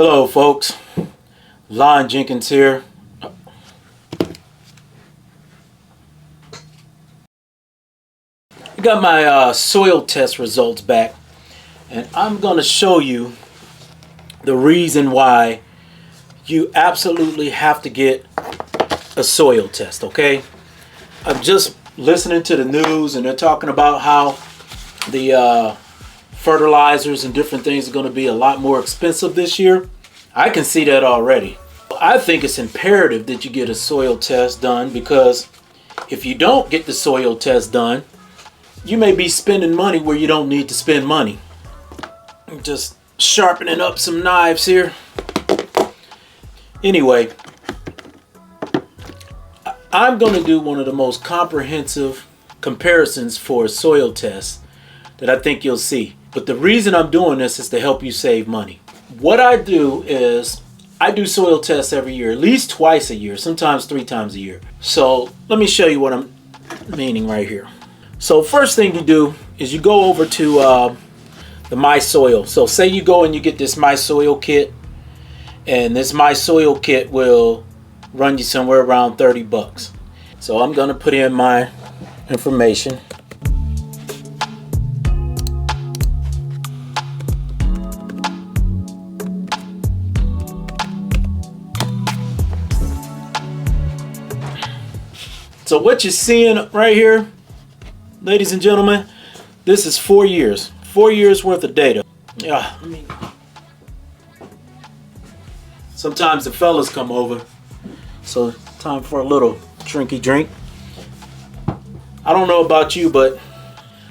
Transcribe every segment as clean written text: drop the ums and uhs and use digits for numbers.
Hello folks, Lon Jenkins here. I got my soil test results back, and I'm going to show you the reason why you absolutely have to get a soil test, okay? I'm just listening to the news and they're talking about how the fertilizers and different things are going to be a lot more expensive this year. I can see that already. I think it's imperative that you get a soil test done, because if you don't get the soil test done, you may be spending money where you don't need to spend money. I'm just sharpening up some knives here. Anyway, I'm going to do one of the most comprehensive comparisons for a soil test that I think you'll see. But the reason I'm doing this is to help you save money. What I do is I do soil tests every year, at least twice a year, sometimes 3 times a year. So let me show you what I'm meaning right here. So first thing you do is you go over to the My Soil. So say you go and you get this My Soil kit, and this My Soil kit will run you somewhere around 30 bucks. So I'm gonna put in my information. So what you're seeing right here, ladies and gentlemen, this is 4 years. 4 years worth of data. Yeah, sometimes the fellas come over, so time for a little drinky drink. I don't know about you, but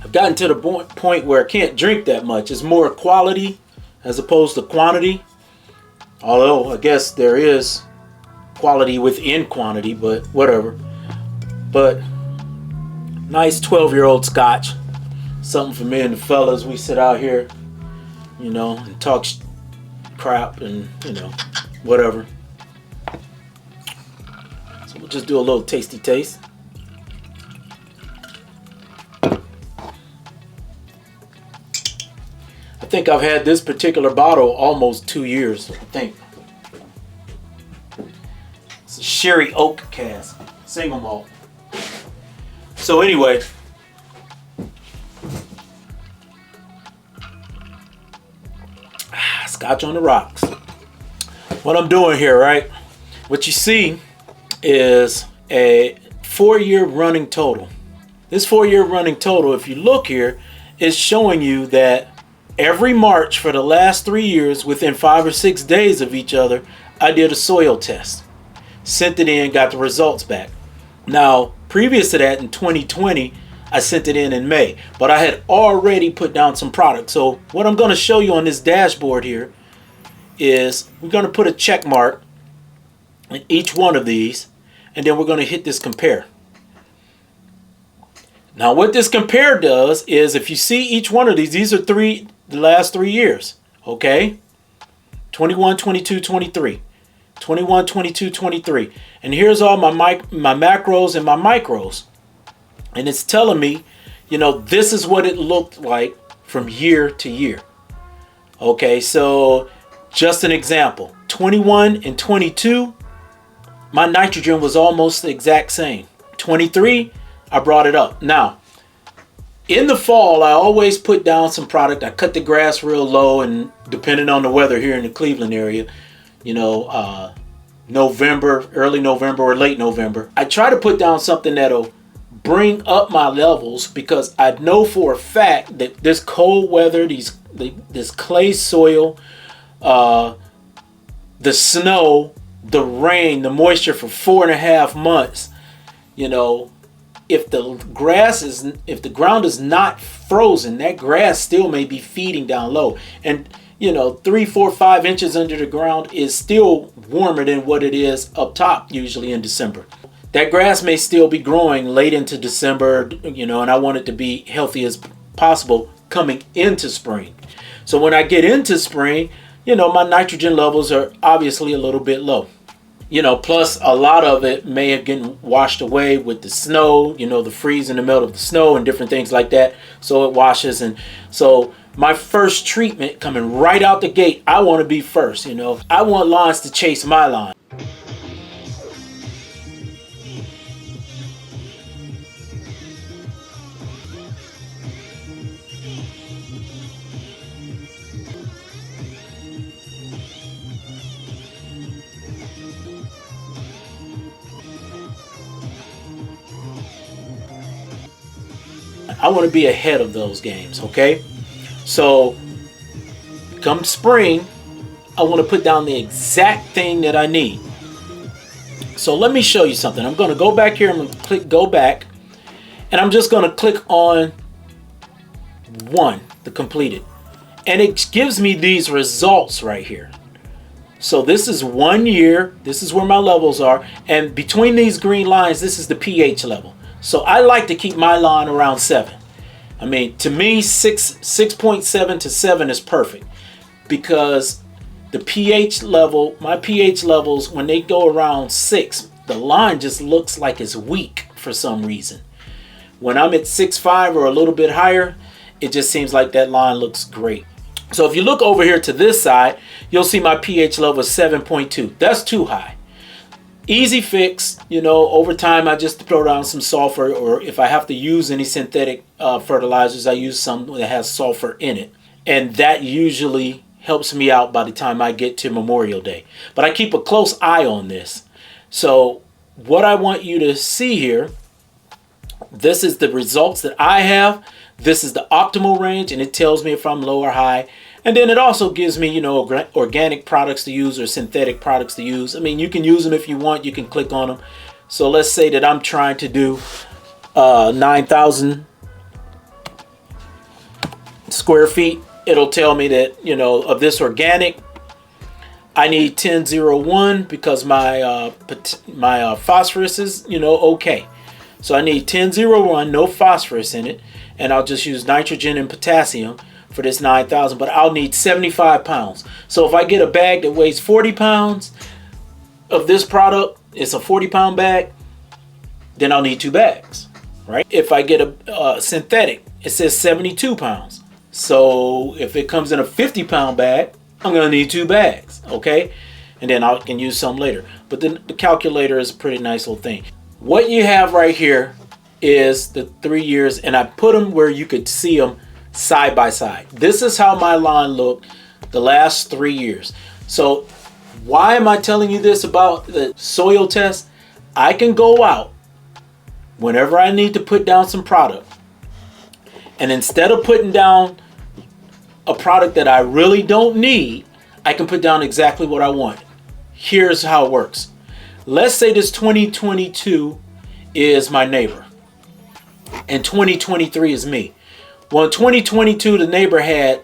I've gotten to the point where I can't drink that much. It's more quality as opposed to quantity. Although I guess there is quality within quantity, but whatever. But nice 12-year-old scotch. Something for me and the fellas. We sit out here, you know, and talk crap and, you know, whatever. So we'll just do a little tasty taste. I think I've had this particular bottle almost 2 years, I think. It's a sherry oak cask, single malt. So anyway, scotch on the rocks. What I'm doing here, right? What you see is a 4-year running total. This 4-year running total, if you look here, is showing you that every March for the last 3 years, within 5 or 6 days of each other, I did a soil test. Sent it in, got the results back. Now, previous to that, in 2020, I sent it in May, but I had already put down some product. So what I'm going to show you on this dashboard here is we're going to put a check mark in each one of these, and then we're going to hit this compare. Now what this compare does is, if you see each one of these are the last 3 years, okay? 21, 22, 23. 21, 22, 23. And here's all my macros and my micros. And it's telling me, you know, this is what it looked like from year to year. Okay, so just an example. 21 and 22, my nitrogen was almost the exact same. 23, I brought it up. Now, in the fall, I always put down some product. I cut the grass real low, and depending on the weather here in the Cleveland area, you know, November, early November or late November, I try to put down something that'll bring up my levels, because I know for a fact that this cold weather, this clay soil, the snow, the rain, the moisture for 4.5 months, you know, if the ground is not frozen, that grass still may be feeding down low. And you know, 3, 4, 5 inches under the ground is still warmer than what it is up top, usually in December. That grass may still be growing late into December, you know, and I want it to be healthy as possible coming into spring. So when I get into spring, you know, my nitrogen levels are obviously a little bit low. You know, plus a lot of it may have gotten washed away with the snow, you know, the freeze and the melt of the snow and different things like that. So it washes. And so my first treatment coming right out the gate, I want to be first, you know. I want lawns to chase my lawn. I want to be ahead of those games, okay? So come spring, I want to put down the exact thing that I need. So let me show you something. I'm going to go back here. I'm going to click go back, and I'm just going to click on one, the completed, and it gives me these results right here. So this is 1 year. This is where my levels are, and between these green lines, this is the pH level. So I like to keep my lawn around 7. I mean, to me, 6.7 to 7 is perfect, because the pH level, my pH levels, when they go around 6, the line just looks like it's weak for some reason. When I'm at 6.5 or a little bit higher, it just seems like that line looks great. So if you look over here to this side, you'll see my pH level is 7.2. That's too high. Easy fix, you know, over time I just throw down some sulfur, or if I have to use any synthetic fertilizers, I use some that has sulfur in it. And that usually helps me out by the time I get to Memorial Day. But I keep a close eye on this. So what I want you to see here, this is the results that I have. This is the optimal range, and it tells me if I'm low or high. And then it also gives me, you know, organic products to use or synthetic products to use. I mean, you can use them if you want. You can click on them. So let's say that I'm trying to do 9,000 square feet. It'll tell me that, you know, of this organic, I need 1001 because my phosphorus is, you know, okay. So I need 1001, no phosphorus in it, and I'll just use nitrogen and potassium for this 9,000, but I'll need 75 pounds. So if I get a bag that weighs 40 pounds of this product, it's a 40-pound bag, then I'll need 2 bags, right? If I get a synthetic, it says 72 pounds. So if it comes in a 50-pound bag, I'm gonna need 2 bags, okay? And then I can use some later. But then the calculator is a pretty nice little thing. What you have right here is the 3 years, and I put them where you could see them side by side. This is how my lawn looked the last 3 years. So why am I telling you this about the soil test? I can go out whenever I need to put down some product, and instead of putting down a product that I really don't need, I can put down exactly what I want. Here's how it works. Let's say this 2022 is my neighbor and 2023 is me. Well, in 2022, the neighbor had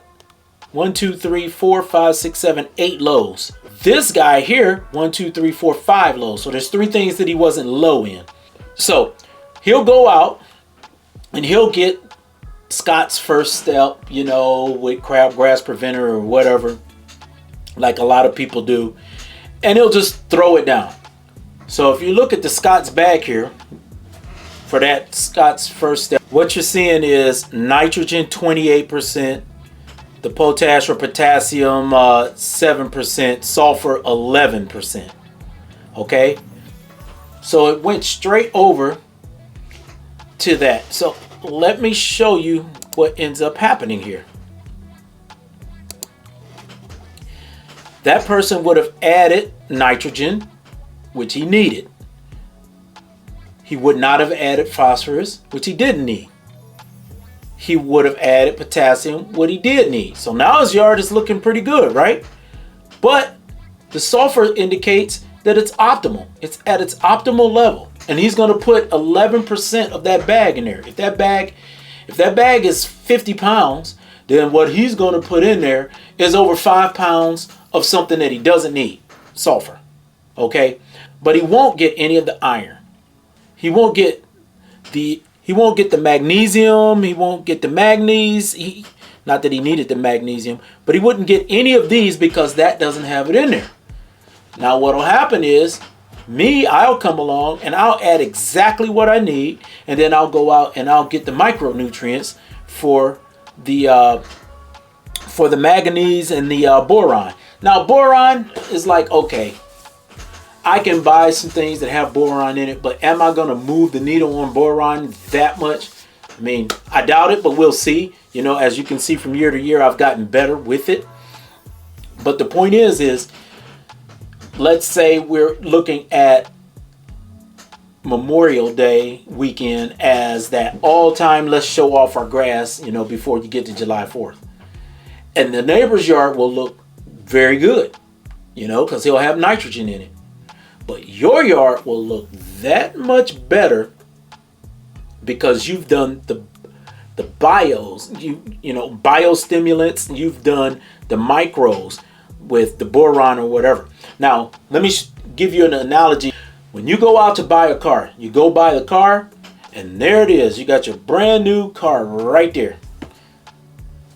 1, 2, 3, 4, 5, 6, 7, 8 lows. This guy here, 1, 2, 3, 4, 5 lows. So there's 3 things that he wasn't low in. So he'll go out and he'll get Scott's First Step, you know, with crabgrass preventer or whatever, like a lot of people do, and he'll just throw it down. So if you look at the Scott's bag here, for that Scott's First Step, what you're seeing is nitrogen 28%, the potash or potassium 7%, sulfur 11%. Okay, so it went straight over to that. So let me show you what ends up happening here. That person would have added nitrogen, which he needed. He would not have added phosphorus, which he didn't need. He would have added potassium, what he did need. So now his yard is looking pretty good, right? But the sulfur indicates that it's optimal. It's at its optimal level. And he's going to put 11% of that bag in there. If that bag is 50 pounds, then what he's going to put in there is over 5 pounds of something that he doesn't need, sulfur. Okay? But he won't get any of the iron. He won't get the magnesium, he won't get the manganese. Not that he needed the magnesium, but he wouldn't get any of these because that doesn't have it in there. Now what'll happen is I'll come along and I'll add exactly what I need, and then I'll go out and I'll get the micronutrients for the for the manganese and the boron. Now boron is like, okay, I can buy some things that have boron in it, but am I going to move the needle on boron that much? I mean, I doubt it, but we'll see. You know, as you can see from year to year, I've gotten better with it. But the point is let's say we're looking at Memorial Day weekend as that all-time let's show off our grass, you know, before you get to July 4th. And the neighbor's yard will look very good, you know, because he'll have nitrogen in it. But your yard will look that much better because you've done the bios, you know, biostimulants, you've done the micros with the boron or whatever. Now, let me give you an analogy. When you go out to buy a car, you go buy the car, and there it is. You got your brand new car right there.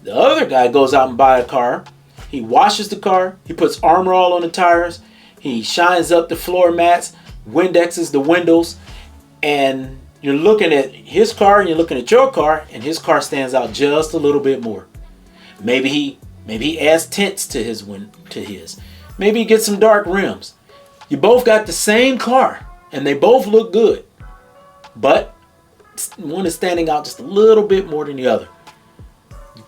The other guy goes out and buy a car. He washes the car. He puts Armor All on the tires. He shines up the floor mats, Windexes the windows, and you're looking at his car and you're looking at your car, and his car stands out just a little bit more. Maybe he adds tints to his. Maybe he gets some dark rims. You both got the same car and they both look good, but one is standing out just a little bit more than the other.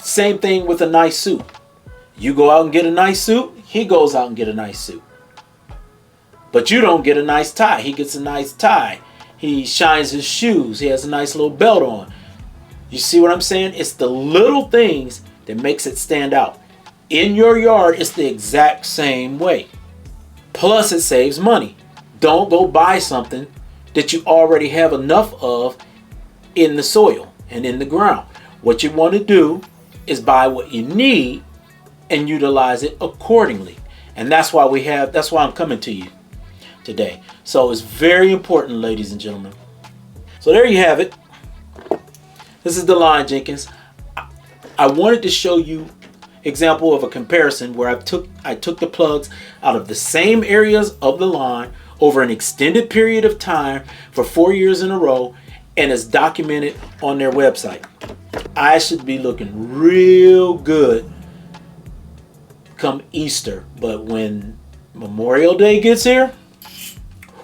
Same thing with a nice suit. You go out and get a nice suit, he goes out and get a nice suit. But you don't get a nice tie. He gets a nice tie. He shines his shoes. He has a nice little belt on. You see what I'm saying? It's the little things that makes it stand out. In your yard, it's the exact same way. Plus, it saves money. Don't go buy something that you already have enough of in the soil and in the ground. What you want to do is buy what you need and utilize it accordingly. And that's why I'm coming to you today. So it's very important, ladies and gentlemen. So there you have it. This is the line, Jenkins. I wanted to show you example of a comparison where I took the plugs out of the same areas of the line over an extended period of time for 4 years in a row, and it's documented on their website. I should be looking real good come Easter, but when Memorial Day gets here,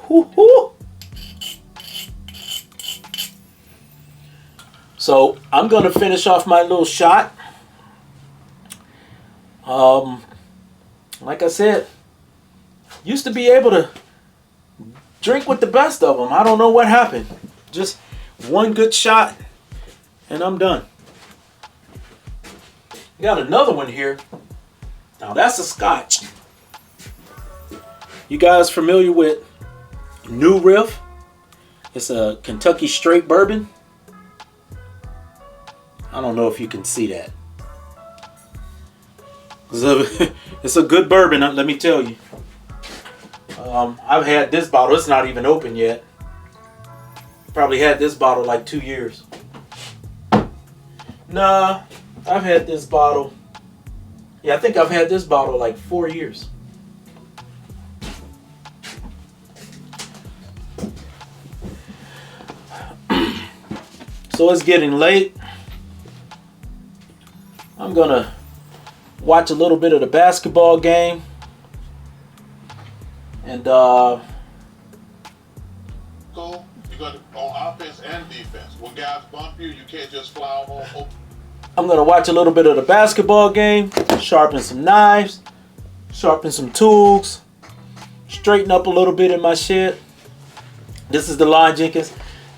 whoo-hoo. So I'm going to finish off my little shot. Like I said, used to be able to drink with the best of them. I don't know what happened. Just one good shot and I'm done. Got another one here. Now that's a Scotch. You guys familiar with New Riff? It's a Kentucky straight bourbon. I don't know if you can see that. It's a good bourbon, let me tell you. I've had this bottle. It's not even open yet. Probably had this bottle like 2 years. Nah, I've had this bottle. Yeah, I think I've had this bottle like 4 years. So it's getting late. I'm gonna watch a little bit of the basketball game. And Cool. You got on offense and defense. When guys bump you, you can't just fly over. I'm gonna watch a little bit of the basketball game, sharpen some knives, sharpen some tools, straighten up a little bit in my shed. This is the Line Jenkins.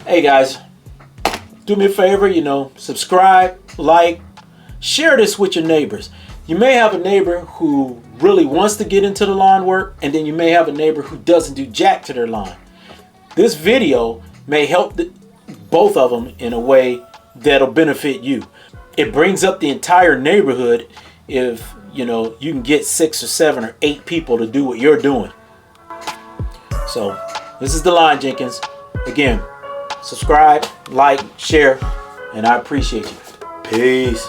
Hey guys, do me a favor, subscribe, like, share this with your neighbors. You may have a neighbor who really wants to get into the lawn work, and then you may have a neighbor who doesn't do jack to their lawn. This video may help both of them in a way that'll benefit you. It brings up the entire neighborhood if you can get 6 or 7 or 8 people to do what you're doing. So this is the Line Jenkins. Again, subscribe, like, share, and I appreciate you. Peace.